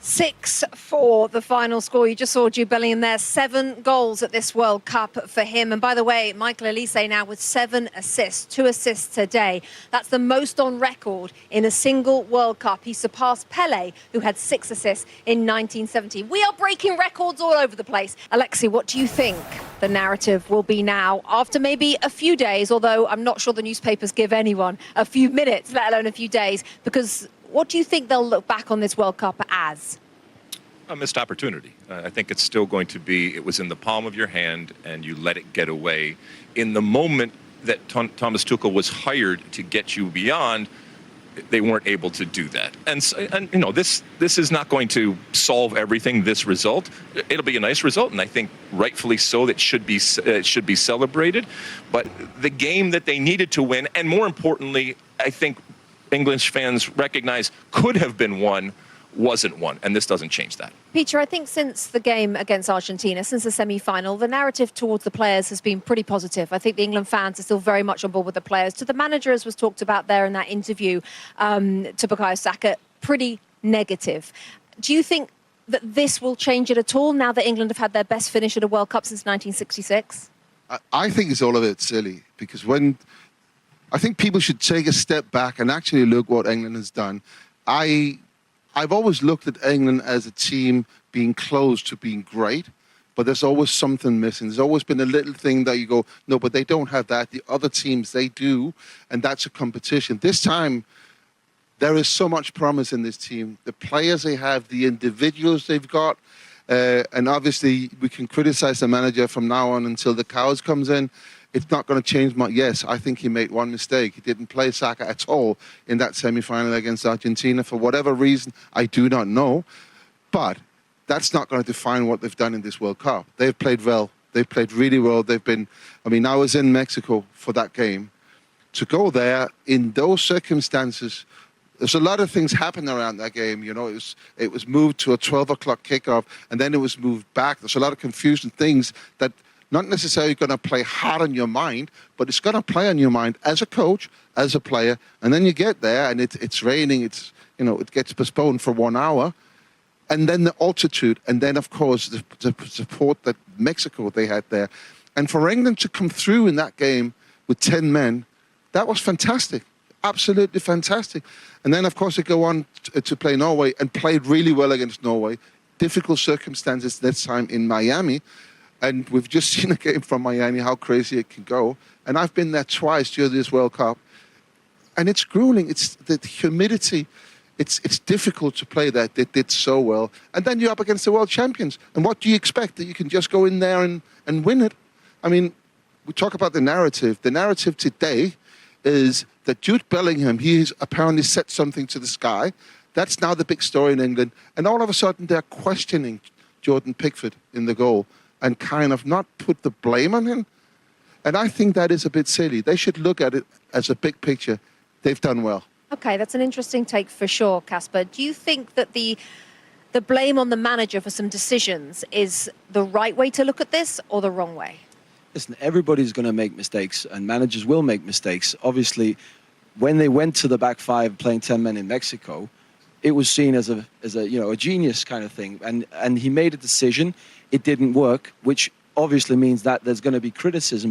6-4, the final score. You just saw Jude Bellingham there. 7 goals at this World Cup for him. And by the way, Michael Olise now with 7 assists, 2 assists today. That's the most on record in a single World Cup. He surpassed Pele, who had 6 assists in 1970. We are breaking records all over the place. Alexi, what do you think the narrative will be now after maybe a few days, although I'm not sure the newspapers give anyone a few minutes, let alone a few days, because what do you think they'll look back on this World Cup as? A missed opportunity. I think it's still going to be, it was in the palm of your hand and you let it get away. In the moment that Thomas Tuchel was hired to get you beyond, they weren't able to do that. And you know, this is not going to solve everything, this result. It'll be a nice result, and I think rightfully so, that should be celebrated. But the game that they needed to win, and more importantly, I think English fans recognize could have been won, wasn't won, and this doesn't change that. Peter, I think since the game against Argentina, since the semi-final, the narrative towards the players has been pretty positive. I think the England fans are still very much on board with the players. To the manager, as was talked about there in that interview, to Bukayo Saka, pretty negative. Do you think that this will change it at all now that England have had their best finish at a World Cup since 1966? I think it's all a bit silly, because I think people should take a step back and actually look what England has done. I've always looked at England as a team being close to being great, but there's always something missing. There's always been a little thing that you go, no, but they don't have that. The other teams, they do, and that's a competition. This time, there is so much promise in this team. The players they have, the individuals they've got, and obviously we can criticize the manager from now on until the cows comes in. It's not going to change much. Yes, I think he made one mistake. He didn't play Saka at all in that semi-final against Argentina for whatever reason. I do not know. But that's not going to define what they've done in this World Cup. They've played well. They've played really well. I was in Mexico for that game. To go there in those circumstances, there's a lot of things happened around that game. You know, it was moved to a 12 o'clock kickoff, and then it was moved back. There's a lot of confusing things that not necessarily going to play hard on your mind, but it's going to play on your mind as a coach, as a player. And then you get there and it's raining, it gets postponed for 1 hour. And then the altitude, and then of course the support that Mexico they had there. And for England to come through in that game with 10 men, that was fantastic. Absolutely fantastic. And then of course they go on to play Norway and played really well against Norway. Difficult circumstances this time in Miami. And we've just seen a game from Miami, how crazy it can go. And I've been there twice during this World Cup. And it's grueling. It's the humidity. It's difficult to play that. They did so well. And then you're up against the world champions. And what do you expect? That you can just go in there and win it? I mean, we talk about the narrative. The narrative today is that Jude Bellingham, he's apparently set something to the sky. That's now the big story in England. And all of a sudden, they're questioning Jordan Pickford in the goal and kind of not put the blame on him. And I think that is a bit silly. They should look at it as a big picture. They've done well. Okay, that's an interesting take for sure, Kasper. Do you think that the blame on the manager for some decisions is the right way to look at this or the wrong way? Listen, everybody's going to make mistakes, and managers will make mistakes. Obviously, when they went to the back five playing 10 men in Mexico, it was seen as a genius kind of thing, and he made a decision. It didn't work, which obviously means that there's going to be criticism.